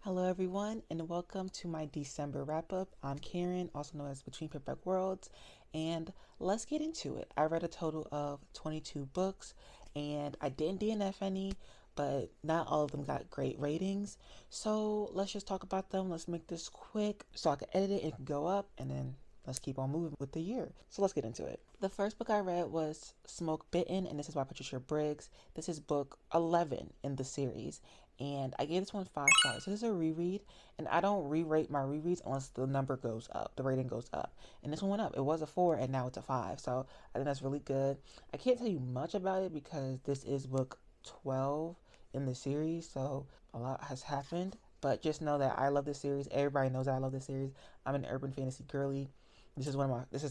Hello, everyone, and welcome to my December wrap up. I'm Karen, also known as Betweenpaperbackworlds, and let's get into it. I read a total of 22 books, and I didn't DNF any, but not all of them got great ratings. So let's just talk about them. Let's make this quick so I can edit it and it can go up, and then let's keep on moving with the year. So let's get into it. The first book I read was Smoke Bitten, and this is by Patricia Briggs. This is book 11 in the series, and I gave this one 5 stars. This is a reread, and I don't re-rate my rereads unless the number goes up, the rating goes up. And this one went up. It was a 4, and now it's a 5. So I think that's really good. I can't tell you much about it because this is book 12 in the series, so a lot has happened. But just know that I love this series. Everybody knows that I love this series. I'm an urban fantasy girly. This is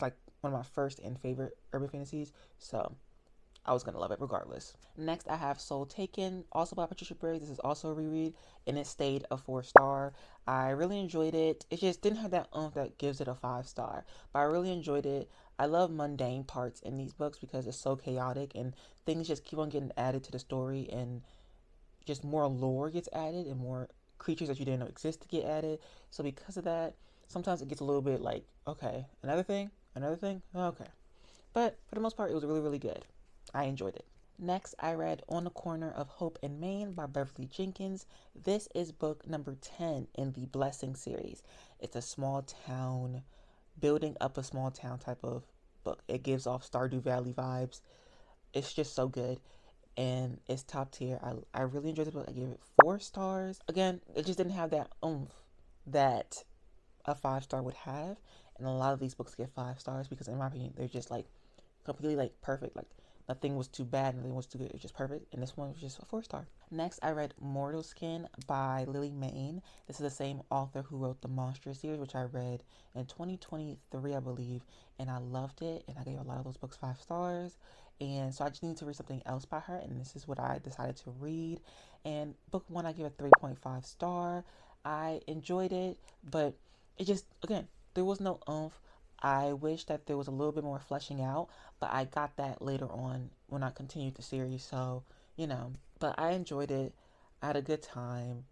like one of my first and favorite urban fantasies. So I was gonna love it regardless. Next, I have Soul Taken, also by Patricia Briggs. This is also a reread, and it stayed a 4 star. I really enjoyed it. It just didn't have that oomph that gives it a 5 star, but I really enjoyed it. I love mundane parts in these books because it's so chaotic and things just keep on getting added to the story, and just more lore gets added and more creatures that you didn't know exist to get added. So because of that, sometimes it gets a little bit like, okay, another thing, okay. But for the most part, it was really, really good. I enjoyed it. Next, I read On the Corner of Hope and Maine by Beverly Jenkins. This is book number 10 in the Blessing series. It's a small town, building up a small town type of book. It gives off Stardew Valley vibes. It's just so good, and it's top tier. I really enjoyed the book. I gave it 4 stars. Again, it just didn't have that oomph that a 5 star would have. And a lot of these books get 5 stars because, in my opinion, they're just like completely like perfect. Like nothing was too bad, nothing was too good. It was just perfect. And this one was just a 4 star. Next, I read Mortal Skin by Lily Mayne. This is the same author who wrote the Monstrous series, which I read in 2023, I believe. And I loved it. And I gave a lot of those books 5 stars. And so I just needed to read something else by her. And this is what I decided to read. And book 1, I gave a 3.5 star. I enjoyed it, but it just, again, there was no oomph. I wish that there was a little bit more fleshing out, but I got that later on when I continued the series. So, but I enjoyed it. I had a good time.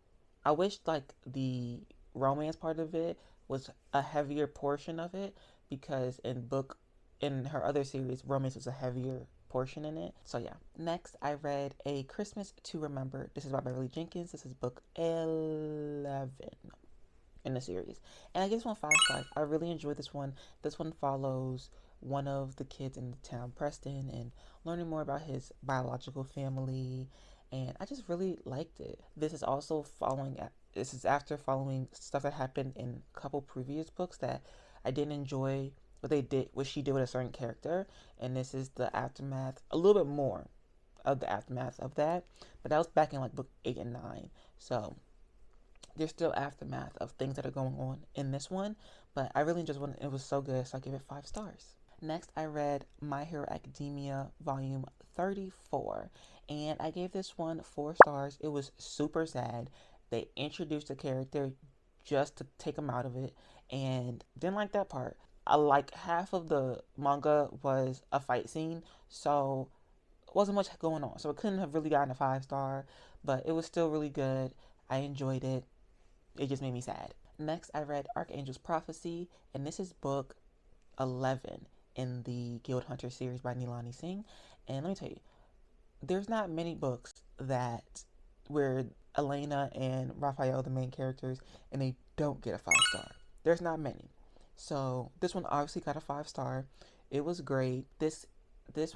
I wish like the romance part of it was a heavier portion of it because in her other series, romance was a heavier portion in it. So yeah. Next, I read A Christmas to Remember. This is by Beverly Jenkins. This is book 11 in the series. And I give this one 5 stars. I really enjoyed this one. This one follows one of the kids in the town, Preston, and learning more about his biological family. And I just really liked it. This is after following stuff that happened in a couple previous books that I didn't enjoy what she did with a certain character. And this is the aftermath, a little bit more of the aftermath of that. But that was back in like book 8 and 9. So there's still aftermath of things that are going on in this one, but I really enjoyed it. It was so good, so I give it 5 stars. Next, I read My Hero Academia Volume 34, and I gave this one 4 stars. It was super sad. They introduced a character just to take him out of it, and didn't like that part. I like half of the manga was a fight scene, so wasn't much going on. So it couldn't have really gotten a 5 star, but it was still really good. I enjoyed it. It just made me sad. Next, I read Archangel's Prophecy, and this is book 11 in the Guild Hunter series by Nilani Singh. And let me tell you, there's not many books that where Elena and Raphael, the main characters, and they don't get a 5 star. There's not many. So this one obviously got a 5 star. It was great. This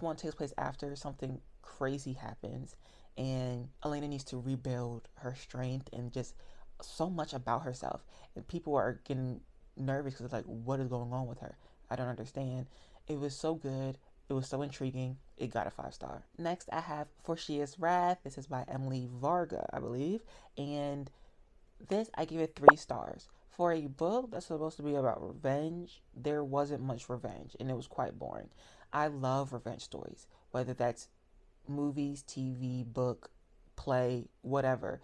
one takes place after something crazy happens, and Elena needs to rebuild her strength and just so much about herself, and people are getting nervous because it's like, what is going on with her? I don't understand. It was so good. It was so intriguing. It got a 5 star. Next, I have For She Is Wrath. This is by Emily Varga, I believe, and this I give it 3 stars. For a book that's supposed to be about revenge, there wasn't much revenge, and it was quite boring. I love revenge stories, whether that's movies, TV, book, play, whatever.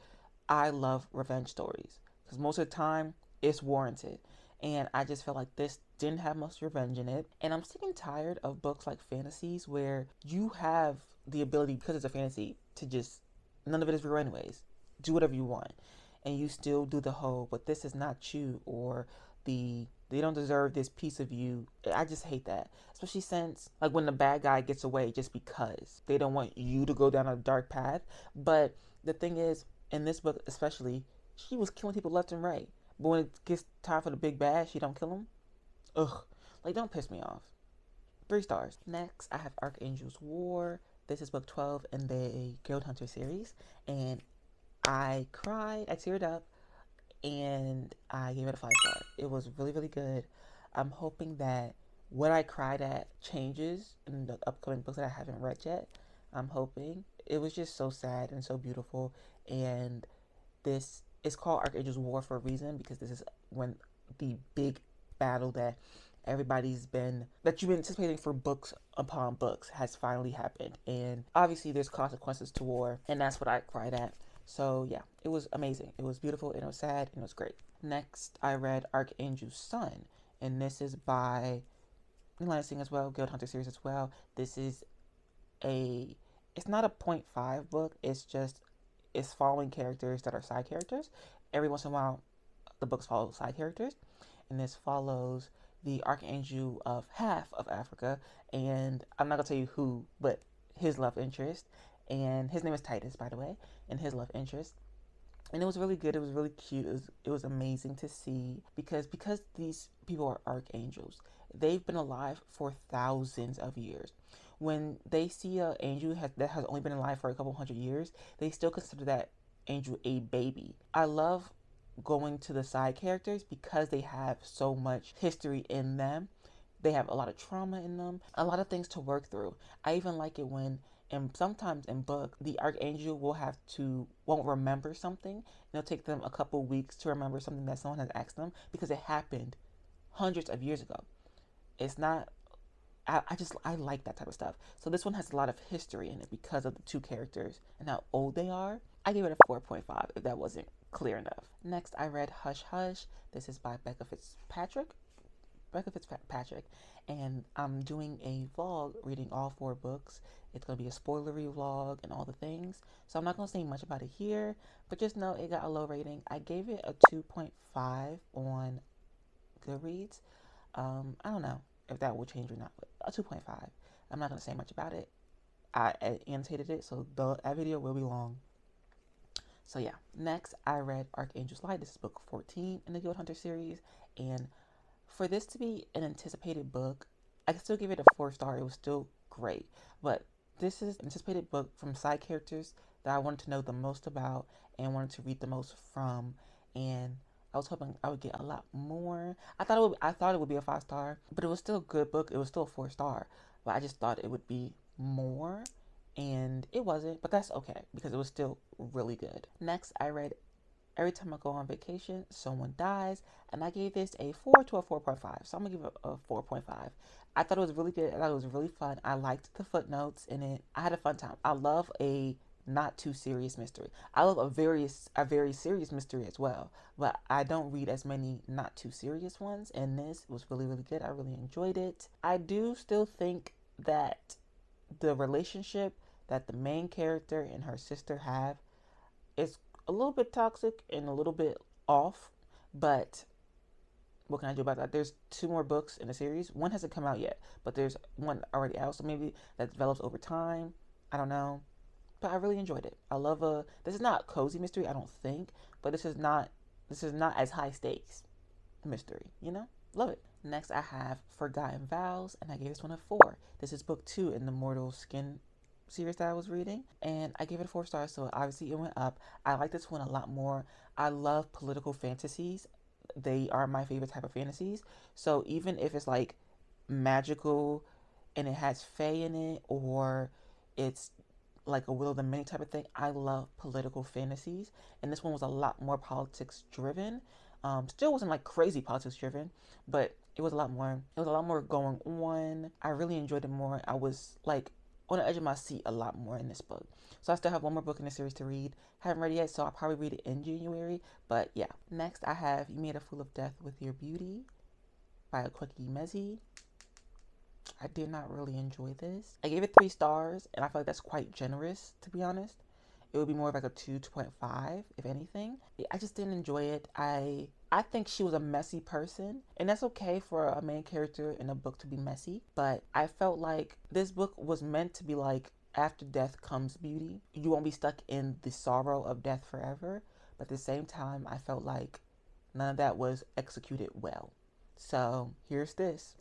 I love revenge stories because most of the time it's warranted. And I just felt like this didn't have much revenge in it. And I'm sick and tired of books like fantasies where you have the ability, because it's a fantasy, to just, none of it is real anyways. Do whatever you want. and you still do the whole, but this is not you, or they don't deserve this piece of you. I just hate that. Especially since, like, when the bad guy gets away just because they don't want you to go down a dark path. But the thing is, in this book especially, she was killing people left and right. But when it gets time for the big bad, she don't kill them. Ugh. Like, don't piss me off. 3 stars. Next, I have Archangel's War. This is book 12 in the Guild Hunter series. And I cried, I teared up, and I gave it a 5 star. It was really, really good. I'm hoping that what I cried at changes in the upcoming books that I haven't read yet. I'm hoping. It was just so sad and so beautiful. And this is called Archangel's War for a reason, because this is when the big battle that you've been anticipating for books upon books has finally happened. And obviously there's consequences to war, and that's what I cried at. So yeah, it was amazing. It was beautiful, and it was sad, and it was great. Next, I read Archangel's Son, and this is by Lansing as well, Guild Hunter series as well. This is it's not a .5 book. It's following characters that are side characters. Every once in a while, the books follow side characters, and this follows the Archangel of half of Africa, and I'm not gonna tell you who, but his love interest, and his name is Titus, by the way, and his love interest. And it was really good. It was really cute. It was amazing to see, because these people are archangels. They've been alive for thousands of years. When they see an angel that has only been alive for a couple hundred years, they still consider that angel a baby. I love going to the side characters because they have so much history in them. They have a lot of trauma in them, a lot of things to work through. I even like it when, and sometimes in book, the archangel won't remember something, and it'll take them a couple weeks to remember something that someone has asked them, because it happened hundreds of years ago. It's not, I like that type of stuff. So this one has a lot of history in it because of the two characters and how old they are. I gave it a 4.5 if that wasn't clear enough. Next, I read Hush Hush. This is by Becca Fitzpatrick, and I'm doing a vlog reading all 4 books. It's going to be a spoilery vlog and all the things, so I'm not going to say much about it here, but just know it got a low rating. I gave it a 2.5 on Goodreads. I don't know if that will change or not, but a 2.5. I'm not going to say much about it. I annotated it, so that video will be long. So yeah, next I read Archangel's Light. This is book 14 in the Guild Hunter series, and for this to be an anticipated book, I can still give it a 4 star. It was still great, but this is an anticipated book from side characters that I wanted to know the most about and wanted to read the most from, and I was hoping I would get a lot more. I thought it would be a 5 star, but it was still a good book. It was still a 4 star, but I just thought it would be more, and it wasn't, but that's okay because it was still really good. Next, I read Every Time I Go on Vacation, Someone Dies, and I gave this a 4 to a 4.5, so I'm gonna give it a 4.5. I thought it was really good. I thought it was really fun. I liked the footnotes in it. I had a fun time. I love a not too serious mystery. I love a very serious mystery as well, but I don't read as many not too serious ones, and this was really, really good. I really enjoyed it. I do still think that the relationship that the main character and her sister have is a little bit toxic and a little bit off, but what can I do about that? There's 2 more books in the series. One hasn't come out yet, but there's one already out, so maybe that develops over time. I don't know, but I really enjoyed it. I love this is not a cozy mystery, I don't think, but this is not as high stakes mystery, Love it. Next, I have Forgotten Vows, and I gave this one a 4. This is book 2 in the Mortal Skin series that I was reading, and I gave it a 4 stars, so obviously it went up. I like this one a lot more. I love political fantasies. They are my favorite type of fantasies. So even if it's like magical and it has fae in it, or it's like a Will of the Many type of thing, I love political fantasies, and this one was a lot more politics driven. Still wasn't like crazy politics driven, but it was a lot more. It was a lot more going on. I really enjoyed it more. I was like on the edge of my seat a lot more in this book. So I still have one more book in the series to read. Haven't read it yet, so I'll probably read it in January. But yeah. Next, I have You Made a Fool of Death with Your Beauty by Akweki Mezi. I did not really enjoy this. I gave it 3 stars, and I feel like that's quite generous, to be honest. it would be more of like a 2.5, if anything. I just didn't enjoy it. I think she was a messy person, and that's okay for a main character in a book to be messy, but I felt like this book was meant to be like, after death comes beauty. You won't be stuck in the sorrow of death forever, but at the same time, I felt like none of that was executed well. So here's this.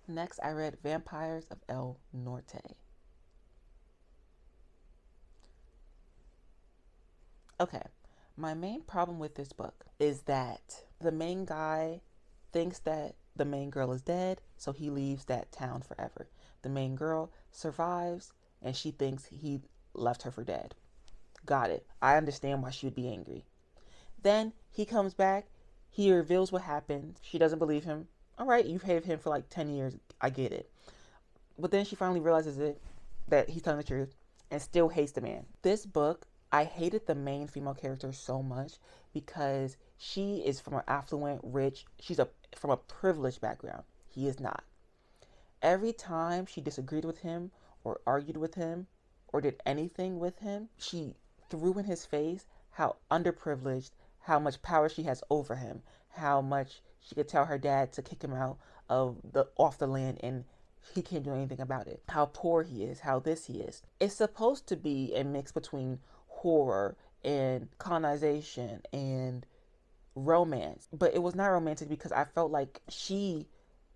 Next, I read Vampires of El Norte. Okay, my main problem with this book is that the main guy thinks that the main girl is dead, so he leaves that town forever. The main girl survives, and she thinks he left her for dead. Got it. I understand why she would be angry. Then he comes back, he reveals what happened. She doesn't believe him. All right, you've hated him for like 10 years. I get it. But then she finally realizes that he's telling the truth, and still hates the man. This book, I hated the main female character so much because she is from an affluent, rich, from a privileged background. He is not. Every time she disagreed with him or argued with him or did anything with him, she threw in his face how underprivileged, how much power she has over him, how much she could tell her dad to kick him out off the land, and he can't do anything about it. How poor he is, how this he is. It's supposed to be a mix between horror and colonization and romance, but it was not romantic because I felt like she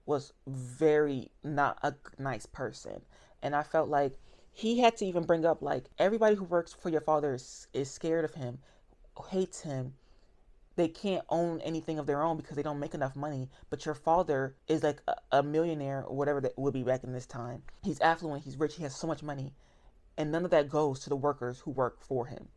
was very not a nice person, and I felt like he had to even bring up like everybody who works for your father is scared of him, hates him. They can't own anything of their own because they don't make enough money, but your father is like a millionaire or whatever that would be back in this time. He's affluent, he's rich, he has so much money, and none of that goes to the workers who work for him.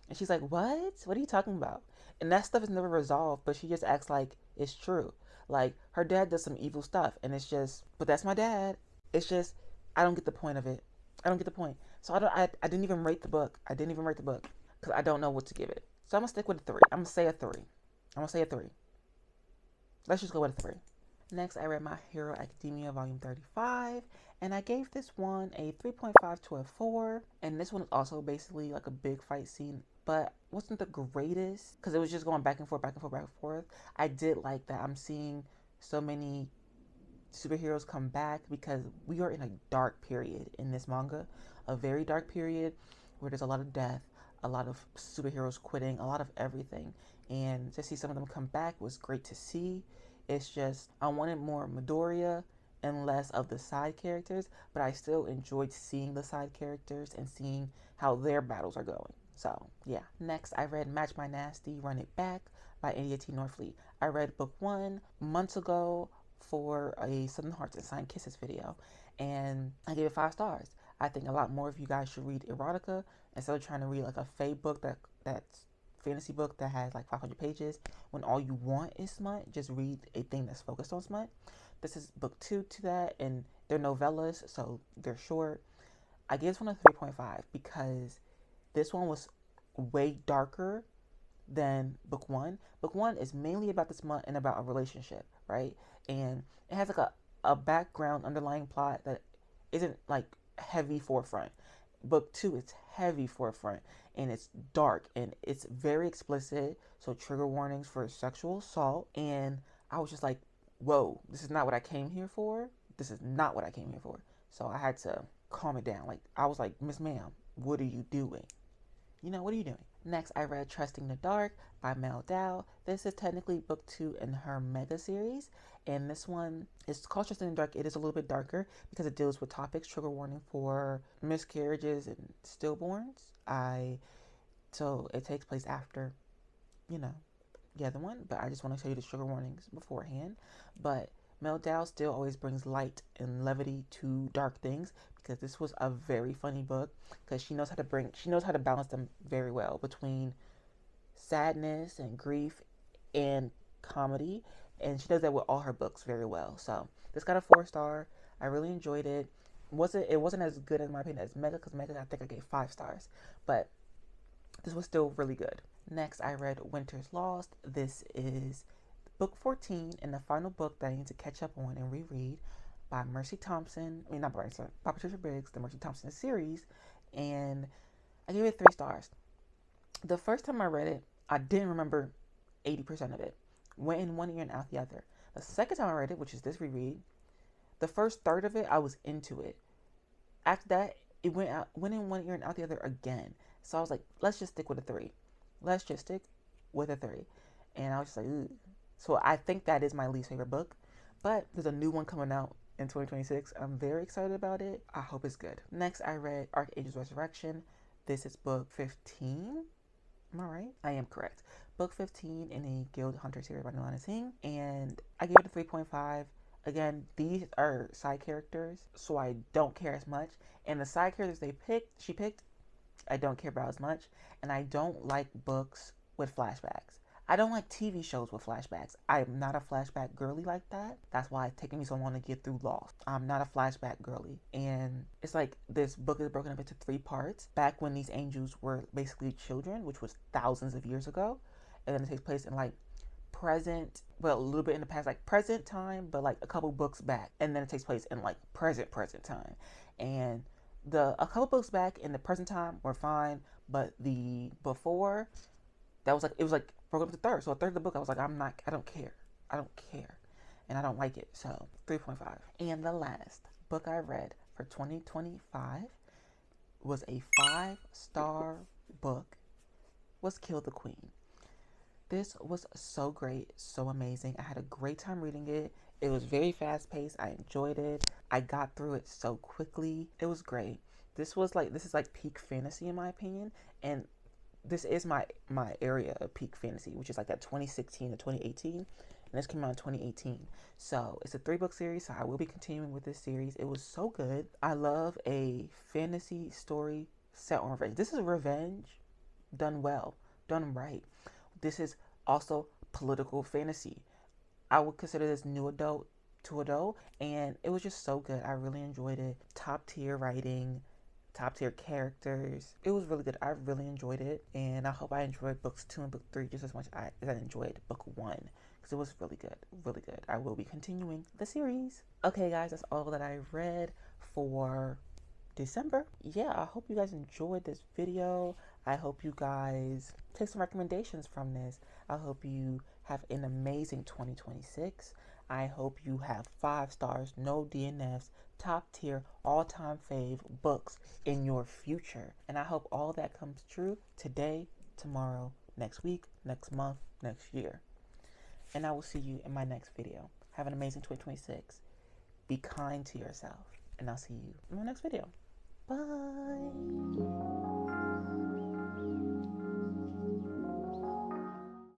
And she's like, what are you talking about? And that stuff is never resolved, but she just acts like it's true. Like, her dad does some evil stuff, and it's just, but that's my dad. It's just, I don't get the point of it. I don't get the point. So I didn't even rate the book. I didn't even rate the book because I don't know what to give it. So I'm going to stick with a 3. I'm going to say a 3. I'm going to say a 3. Let's just go with a 3. Next, I read My Hero Academia Volume 35, and I gave this one a 3.5 to a 4. And this one is also basically like a big fight scene, but wasn't the greatest because it was just going back and forth, back and forth, back and forth. I did like that I'm seeing so many superheroes come back because we are in a dark period in this manga, a very dark period where there's a lot of death, a lot of superheroes quitting, a lot of everything. And to see some of them come back was great to see. It's just, I wanted more Midoriya and less of the side characters, but I still enjoyed seeing the side characters and seeing how their battles are going. So, yeah. Next, I read Match My Nasty, Run It Back by AT Norfleet. I read book 1 months ago for a Southern Hearts and Signed Kisses video, and I gave it 5 stars. I think a lot more of you guys should read erotica instead of trying to read like a fae book that's fantasy book that has like 500 pages when all you want is smut. Just read a thing that's focused on smut. This is book 2 to that, and they're novellas, so they're short. I gave this one a 3.5 because this one was way darker than book 1. Book 1 is mainly about the smut and about a relationship, right? And it has like a background underlying plot that isn't like heavy forefront. Book 2 is heavy forefront, and it's dark, and it's very explicit, so trigger warnings for sexual assault. And I was just like, whoa, this is not what I came here for. This is not what I came here for. So I had to calm it down. Like, I was like, Miss Ma'am, what are you doing? What are you doing? Next, I read Trusting the Dark by Mel Dow. This is technically book 2 in her mega series, and this one is called Trusting the Dark. It is a little bit darker because it deals with topics, trigger warning for miscarriages and stillborns. So it takes place after, the other one, but I just want to tell you the trigger warnings beforehand. But Mel Dow still always brings light and levity to dark things because this was a very funny book because she knows how to balance them very well between sadness and grief and comedy, and she does that with all her books very well. So this got a 4-star. I really enjoyed it. It wasn't as good in my opinion as Mega, because Mega I think I gave 5 stars, but this was still really good. Next, I read Winter's Lost. This is book 14 and the final book that I need to catch up on and reread by Mercy Thompson. Not Mercy, by Patricia Briggs, the Mercy Thompson series. And I gave it 3 stars. The first time I read it, I didn't remember 80% of it. Went in one ear and out the other. The second time I read it, which is this reread, the first third of it, I was into it. After that, it went in one ear and out the other again. So I was like, let's just stick with a three. Let's just stick with a three. And I was just like, ugh. So I think that is my least favorite book. But there's a new one coming out in 2026. I'm very excited about it. I hope it's good. Next, I read Archangel's Resurrection. This is book 15. Am I right? I am correct. Book 15 in the Guild Hunter series by Nalana Singh. And I gave it a 3.5. Again, these are side characters, so I don't care as much. And the side characters she picked, I don't care about as much. And I don't like books with flashbacks. I don't like TV shows with flashbacks. I'm not a flashback girly like that. That's why it's taken me so long to get through Lost. I'm not a flashback girly. And it's like this book is broken up into 3 parts. Back when these angels were basically children, which was thousands of years ago. And then it takes place in like present, well, a little bit in the past, like present time, but like a couple books back. And then it takes place in like present time. And a couple books back in the present time were fine, but the before, that was like, it was like broken up to third. So a third of the book, I was like, I don't care. I don't care. And I don't like it. So 3.5. And the last book I read for 2025 was a 5-star book, was Kill the Queen. This was so great, so amazing. I had a great time reading it. It was very fast paced. I enjoyed it. I got through it so quickly. It was great. This is like peak fantasy in my opinion. And this is my area of peak fantasy, which is like that 2016 to 2018. And this came out in 2018. So it's a 3-book series. So I will be continuing with this series. It was so good. I love a fantasy story set on revenge. This is revenge done well, done right. This is also political fantasy. I would consider this new adult to adult, and it was just so good. I really enjoyed it. Top tier writing, top tier characters. It was really good. I really enjoyed it, and I hope I enjoyed books 2 and book 3 just as much as I enjoyed book 1, because it was really good, really good. I will be continuing the series. Okay, guys, that's all that I read for December. Yeah, I hope you guys enjoyed this video. I hope you guys take some recommendations from this. I hope you have an amazing 2026. I hope you have 5 stars, no DNFs, top tier, all-time fave books in your future. And I hope all that comes true today, tomorrow, next week, next month, next year. And I will see you in my next video. Have an amazing 2026. Be kind to yourself. And I'll see you in my next video. Bye.